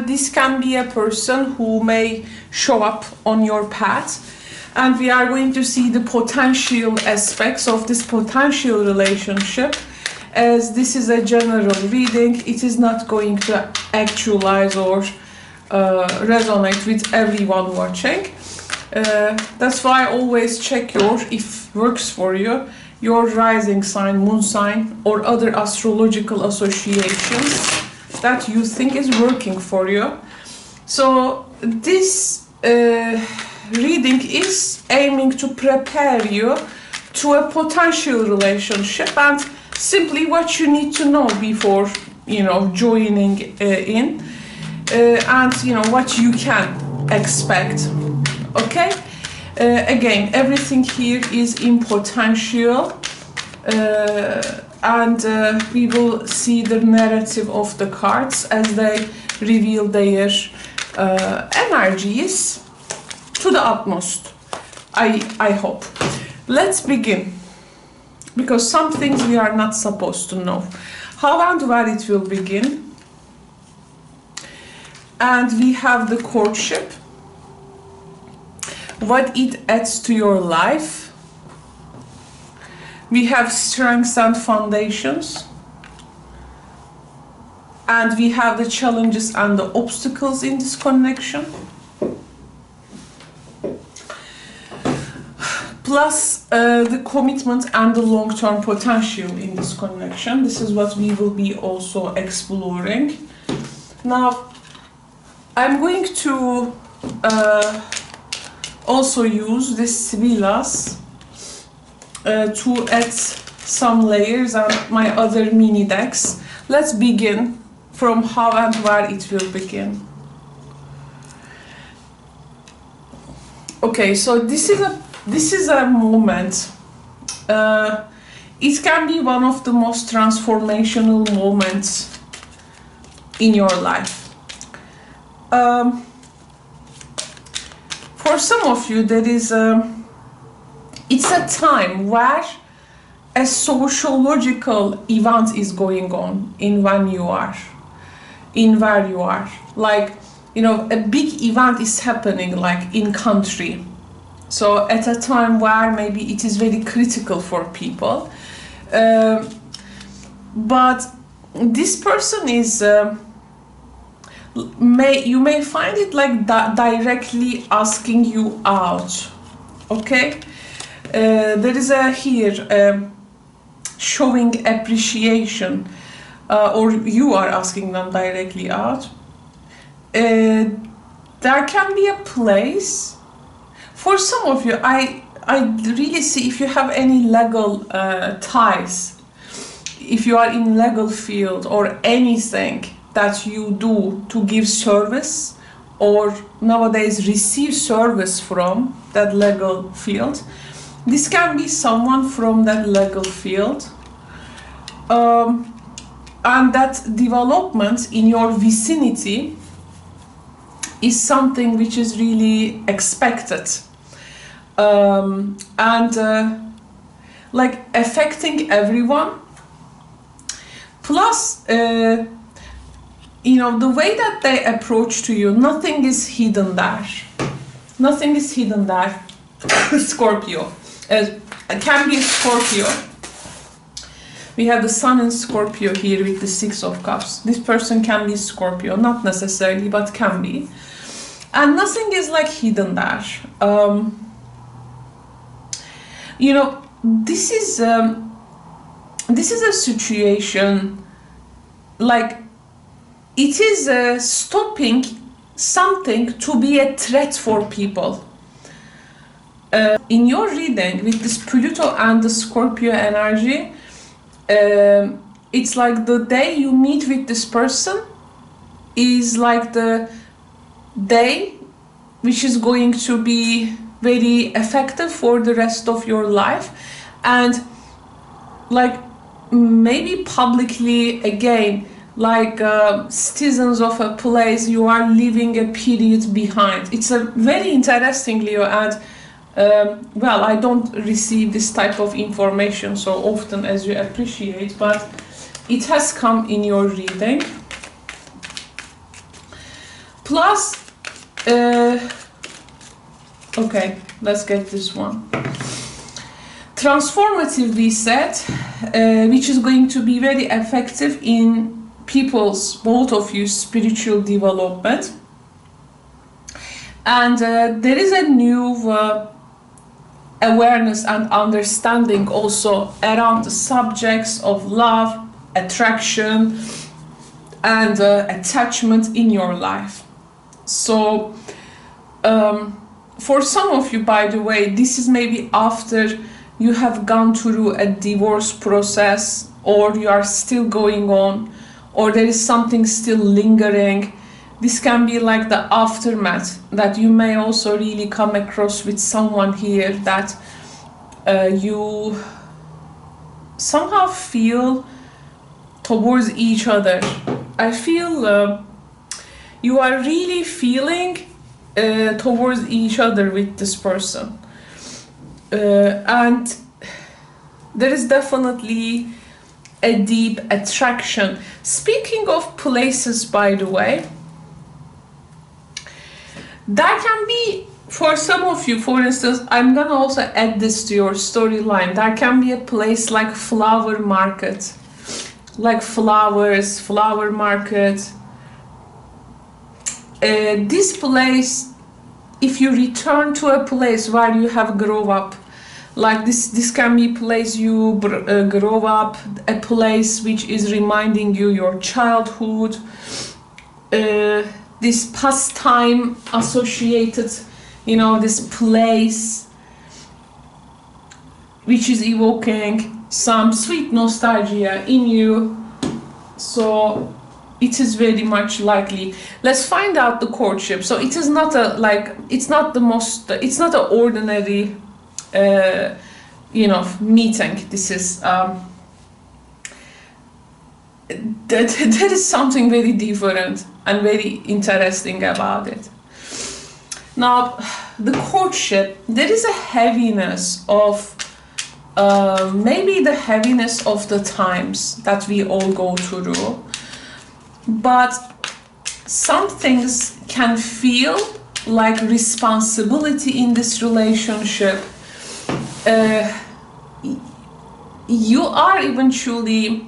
this can be a person who may show up on your path, and we are going to see the potential aspects of this potential relationship. As this is a general reading, it is not going to actualize or resonate with everyone watching. That's why I always check if works for you, your rising sign, moon sign, or other astrological associations that you think is working for you. So this reading is aiming to prepare you to a potential relationship and simply what you need to know before, you know, joining in, and you know what you can expect. Okay, again, everything here is in potential, and we will see the narrative of the cards as they reveal their energies to the utmost, I hope. Let's begin, because some things we are not supposed to know. How and where it will begin. And we have the courtship, what it adds to your life. We have strengths and foundations, and we have the challenges and the obstacles in this connection, plus the commitment and the long-term potential in this connection. This is what we will be also exploring. Now, I'm going to also use this Sibylla's to add some layers on my other mini decks. Let's begin from how and where it will begin. Okay, so this is a moment. It can be one of the most transformational moments in your life. For some of you, there is it's a time where a sociological event is going on in where you are. Like, you know, a big event is happening like in country. So at a time where maybe it is very critical for people. But this person is, you may find it like directly asking you out, okay? There is here showing appreciation, or you are asking them directly out. There can be a place for some of you. I really see if you have any legal ties, if you are in legal field or anything that you do to give service or nowadays receive service from that legal field. This can be someone from that legal field, and that development in your vicinity is something which is really expected, and like affecting everyone. Plus, you know, the way that they approach to you, nothing is hidden there. Nothing is hidden there. Scorpio. It can be Scorpio. We have the Sun in Scorpio here with the Six of Cups. This person can be Scorpio, not necessarily, but can be. And nothing is like hidden there. You know, this is a situation like it is stopping something to be a threat for people. In your reading with this Pluto and the Scorpio energy, it's like the day you meet with this person is like the day which is going to be very effective for the rest of your life, and like maybe publicly again, like citizens of a place, you are leaving a period behind. It's a very interesting, Leo, and well, I don't receive this type of information so often as you appreciate, but it has come in your reading. Plus, okay, let's get this one. Transformative, we said, which is going to be very effective in people's, both of you, spiritual development. And there is a new awareness and understanding also around the subjects of love, attraction, and attachment in your life. So for some of you, by the way, this is maybe after you have gone through a divorce process, or you are still going on, or there is something still lingering. This can be like the aftermath, that you may also really come across with someone here that you somehow feel towards each other. I feel you are really feeling towards each other with this person. And there is definitely a deep attraction. Speaking of places, by the way, that can be, for some of you, for instance, I'm gonna also add this to your storyline. That can be a place like flower market, like flowers, flower market. This place, if you return to a place where you have grown up, like this can be a place you grow up, a place which is reminding you your childhood, this pastime associated, you know, this place which is evoking some sweet nostalgia in you. So it is very much likely. Let's find out the courtship. So it is not a, like, it's not the most, it's not an ordinary you know, meeting. This is there is something very different and very interesting about it. Now, the courtship, there is a heaviness of maybe the heaviness of the times that we all go through, but some things can feel like responsibility in this relationship. You are eventually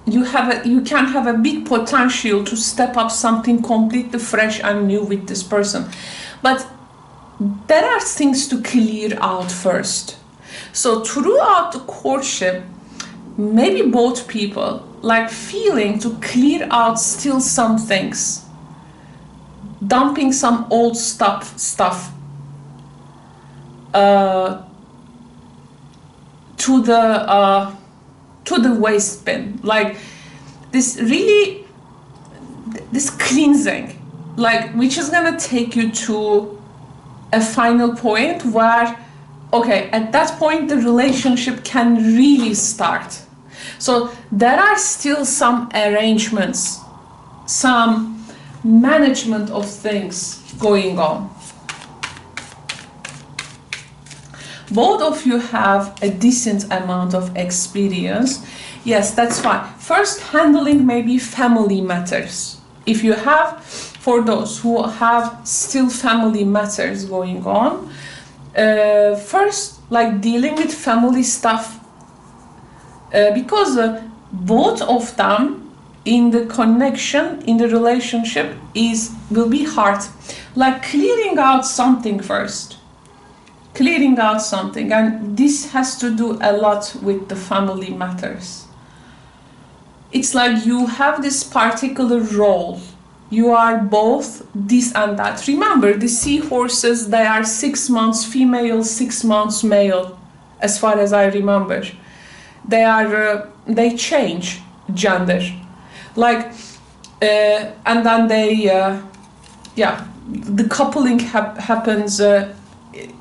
you can have a big potential to step up something completely fresh and new with this person, but there are things to clear out first. So throughout the courtship, maybe both people like feeling to clear out still some things, dumping some old stuff to the waste bin, like this cleansing, like, which is gonna take you to a final point where, okay, at that point the relationship can really start. So there are still some arrangements, some management of things going on. Both of you have a decent amount of experience. Yes, that's fine. First, handling maybe family matters. If you have, for those who have still family matters going on, first, like dealing with family stuff, because both of them in the connection, in the relationship will be hard. Like clearing out something first. Clearing out something, and this has to do a lot with the family matters. It's like you have this particular role. You are both this and that. Remember, the seahorses, they are 6 months female, 6 months male, as far as I remember. They are they change gender, like, and then they, yeah, the coupling happens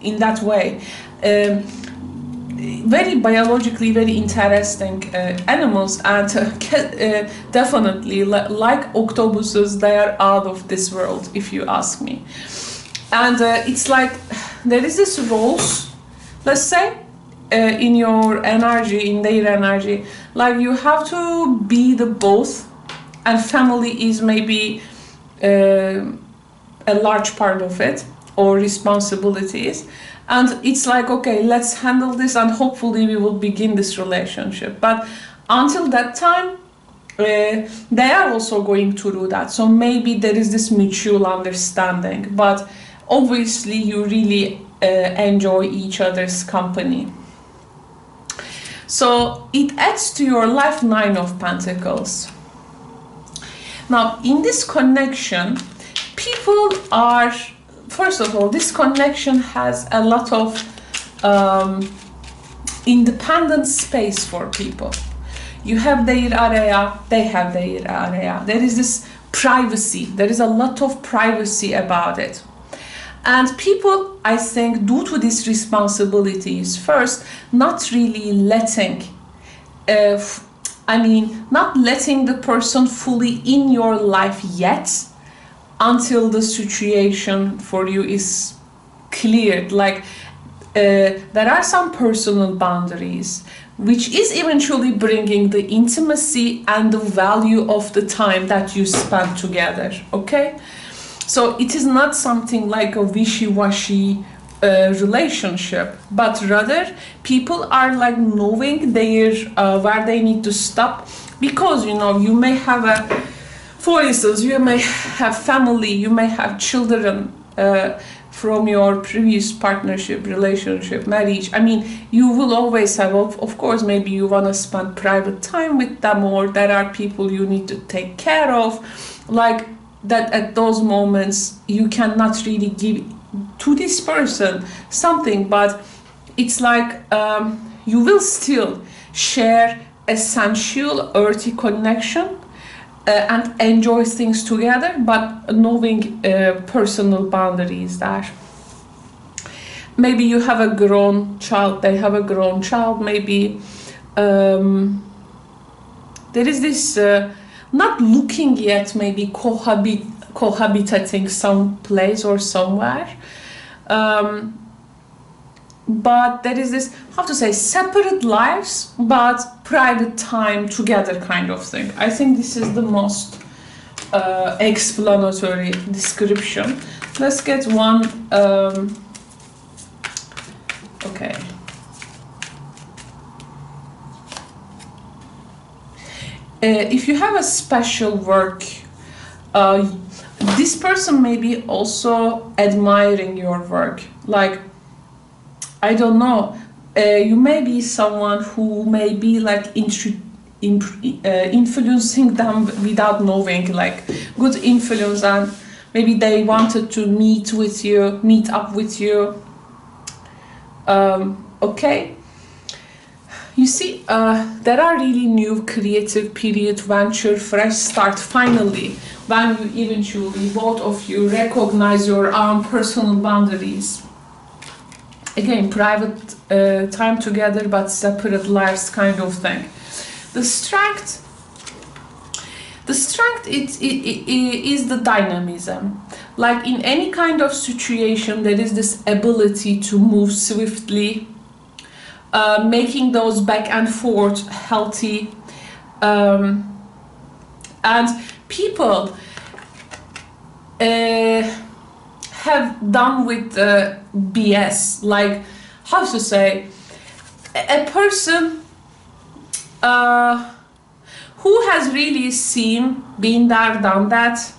in that way. Very biologically very interesting animals, and definitely like octopuses, they are out of this world, if you ask me. And it's like there is this roles, let's say, in your energy, in their energy, like you have to be the both and family is maybe a large part of it, or responsibilities, and it's like, okay, let's handle this and hopefully we will begin this relationship. But until that time, they are also going through that, so maybe there is this mutual understanding, but obviously you really enjoy each other's company. So it adds to your life 9 of Pentacles. Now in this connection, people are, first of all, this connection has a lot of independent space for people. You have their area, they have their area. There is this privacy, there is a lot of privacy about it. And people, I think, due to these responsibilities, first, not really letting, not letting the person fully in your life yet, until the situation for you is cleared. Like, there are some personal boundaries, which is eventually bringing the intimacy and the value of the time that you spend together, okay? So it is not something like a wishy-washy relationship, but rather people are like knowing their where they need to stop, because you know, you may have a, for instance, you may have family, you may have children from your previous partnership, relationship, marriage. I mean, you will always have, of course, maybe you want to spend private time with them, or there are people you need to take care of, like that. At those moments you cannot really give to this person something, but it's like you will still share a sensual, earthy connection and enjoy things together, but knowing personal boundaries there. Maybe you have a grown child, they have a grown child, maybe there is this not looking yet, maybe cohabitating some place or somewhere, but there is this, how to say, separate lives but private time together kind of thing. I think this is the most explanatory description. Let's get one. Okay. If you have a special work, this person may be also admiring your work. Like, I don't know, you may be someone who may be like influencing them without knowing, like good influence, and maybe they wanted to meet up with you. Okay. You see, there are really new creative period, venture, fresh start, finally, when you eventually, both of you, recognize your own personal boundaries. Again, private time together, but separate lives kind of thing. The strength it is the dynamism. Like in any kind of situation, there is this ability to move swiftly, making those back and forth healthy, and people have done with BS, like, how to say, a person who has really been there, done that.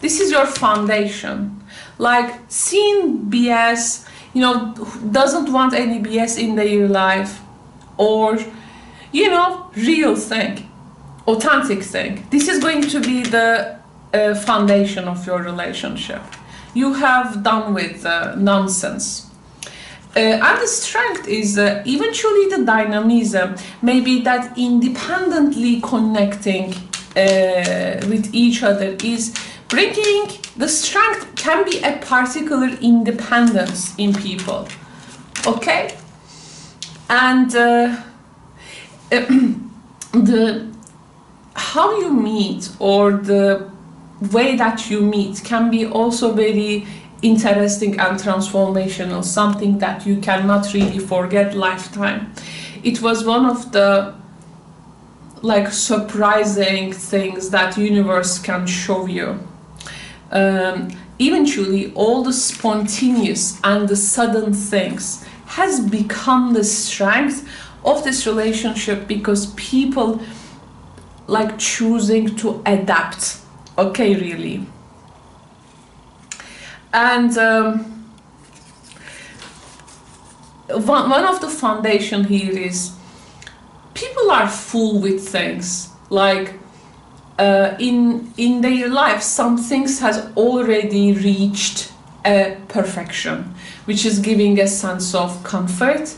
This is your foundation. Like, seen BS, you know, doesn't want any BS in their life, or, you know, real thing, authentic thing. This is going to be the foundation of your relationship. You have done with nonsense. And the strength is eventually the dynamism, maybe that independently connecting with each other is bringing the strength, can be a particular independence in people, okay? And the how you meet, or the way that you meet, can be also very interesting and transformational, something that you cannot really forget lifetime. It was one of the like surprising things that universe can show you. Eventually, all the spontaneous and the sudden things has become the strength of this relationship, because people like choosing to adapt. Okay, really. And one of the foundation here is people are full with things. Like in their life, some things has already reached a perfection, which is giving a sense of comfort,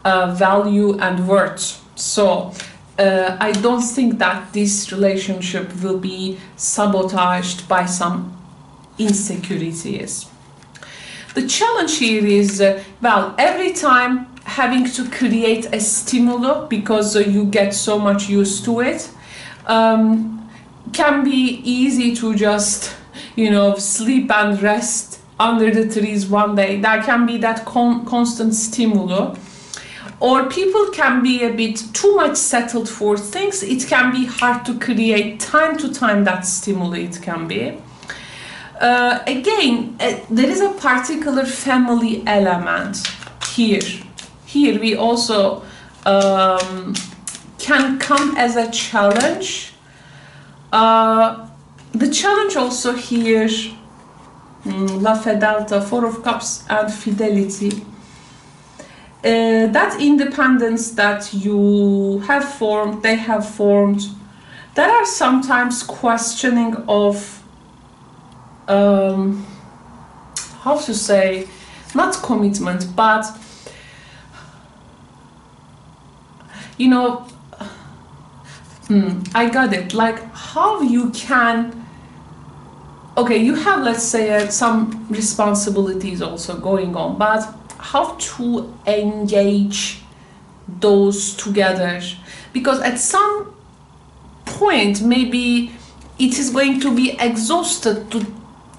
value and worth. So I don't think that this relationship will be sabotaged by some insecurities. The challenge here is, well, every time having to create a stimulus because you get so much used to it, can be easy to just, you know, sleep and rest under the trees one day. That can be that constant stimulus. Or people can be a bit too much settled for things. It can be hard to create time to time that stimuli, it can be. Again, there is a particular family element here. Here we also can come as a challenge. The challenge also here, La Fidélité, Four of Cups and Fidelity. That independence that you have formed, they have formed, there are sometimes questioning of, how to say, not commitment, but, you know, I got it, like how you can, okay, you have, let's say, some responsibilities also going on, but how to engage those together, because at some point maybe it is going to be exhausted to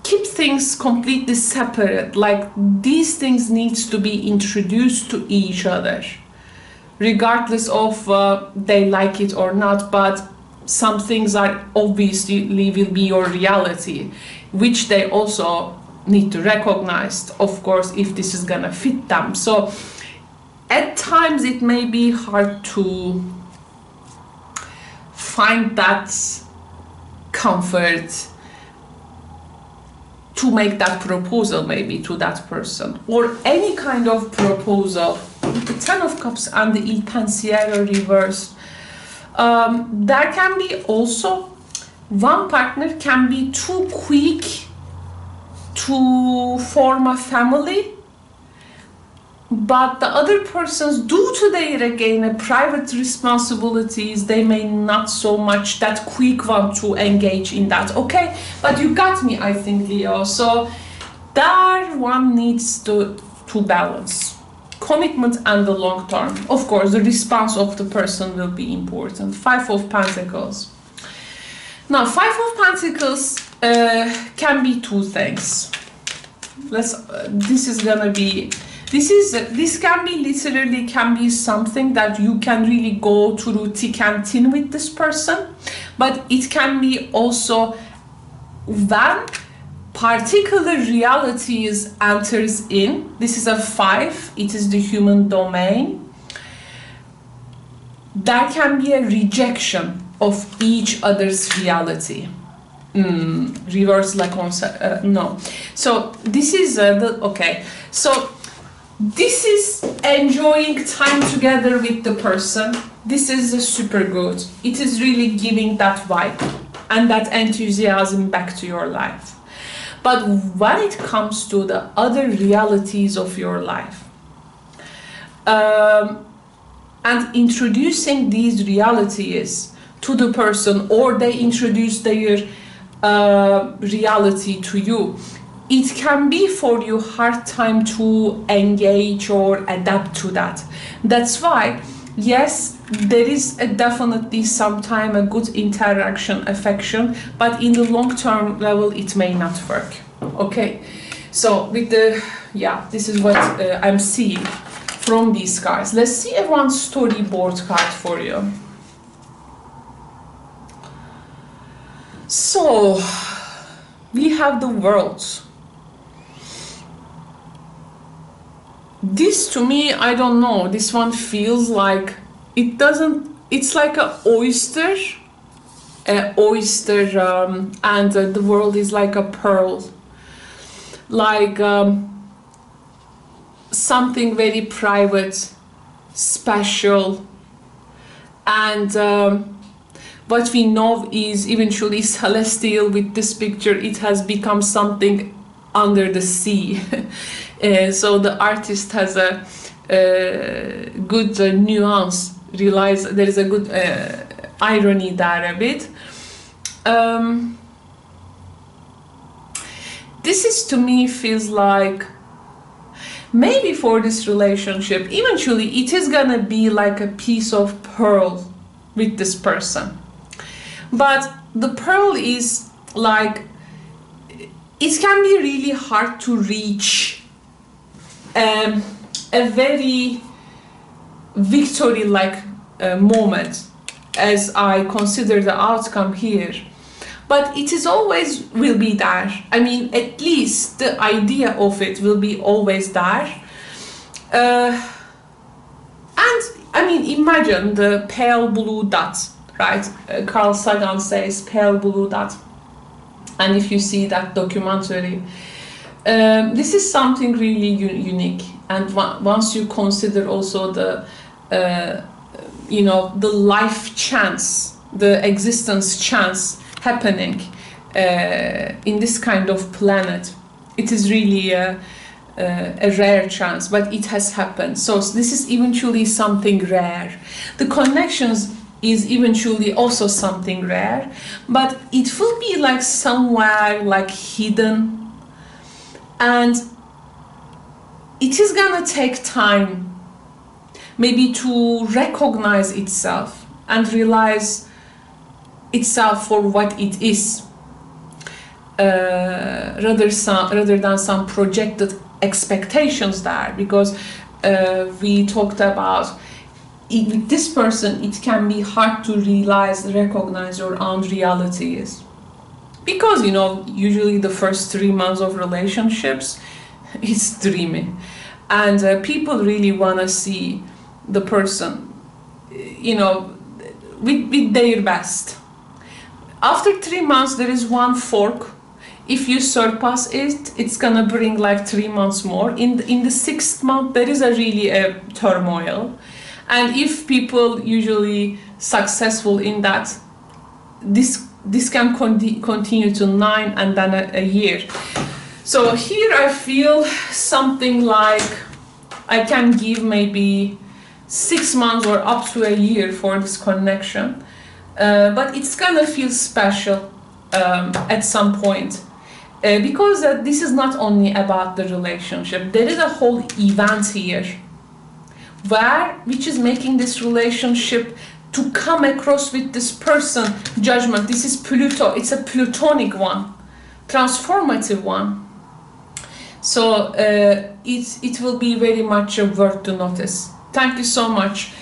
keep things completely separate. Like these things needs to be introduced to each other, regardless of they like it or not, but some things are obviously will be your reality, which they also need to recognize, of course, if this is gonna fit them. So at times it may be hard to find that comfort to make that proposal maybe to that person, or any kind of proposal. The Ten of Cups and the Il Pensiero reversed. There can be also one partner can be too quick to form a family, but the other persons, due to their, again, private responsibilities, they may not so much that quick want to engage in that. Okay, but you got me, I think, Leo. So there one needs to balance commitment and the long term. Of course, the response of the person will be important. Five of Pentacles. Now, Five of Pentacles can be two things. This is gonna be. This can be literally can be something that you can really go through thick and thin with this person, but it can be also when particular realities enters in. This is a 5, it is the human domain. There can be a rejection of each other's reality. Reverse la concept, no. So this is okay. So this is enjoying time together with the person. This is super good. It is really giving that vibe and that enthusiasm back to your life. But when it comes to the other realities of your life, and introducing these realities to the person, or they introduce their reality to you, it can be for you hard time to engage or adapt to that. That's why, yes, there is definitely sometime a good interaction, affection, but in the long-term level, it may not work. Okay, so with the, yeah, this is what I'm seeing from these cards. Let's see one storyboard card for you. So we have the world. This to me, I don't know, this one feels like it doesn't, it's like an oyster, and the world is like a pearl, like something very private, special, and what we know is eventually celestial. With this picture, it has become something under the sea. So the artist has a good nuance, realize there is a good irony there a bit. This is, to me, feels like maybe for this relationship, eventually it is gonna be like a piece of pearl with this person. But the pearl is like, it can be really hard to reach a very victory-like moment, as I consider the outcome here. But it is always will be there. I mean, at least the idea of it will be always there. And I mean, imagine the pale blue dot, right? Carl Sagan says pale blue dot. And if you see that documentary, this is something really unique. And once you consider also the, you know, the life chance, the existence chance happening in this kind of planet, it is really a rare chance, but it has happened. So this is eventually something rare. The connections is eventually also something rare, but it will be like somewhere like hidden, and it is gonna take time maybe to recognize itself and realize itself for what it is, rather than some projected expectations there, because we talked about with this person, it can be hard to recognize your own realities, because, you know, usually the first 3 months of relationships, it's dreamy, and people really want to see the person, you know, with their best. After 3 months, there is one fork. If you surpass it, it's gonna bring like 3 months more. In the 6th month, there is really a turmoil. And if people usually successful in that, this can continue to 9 and then a year. So here I feel something like I can give maybe 6 months or up to a year for this connection, but it's gonna feel special at some point, because this is not only about the relationship. There is a whole event here which is making this relationship to come across with this person judgment. This is Pluto. It's a Plutonic one, transformative one. So it will be very much worth to notice. Thank you so much.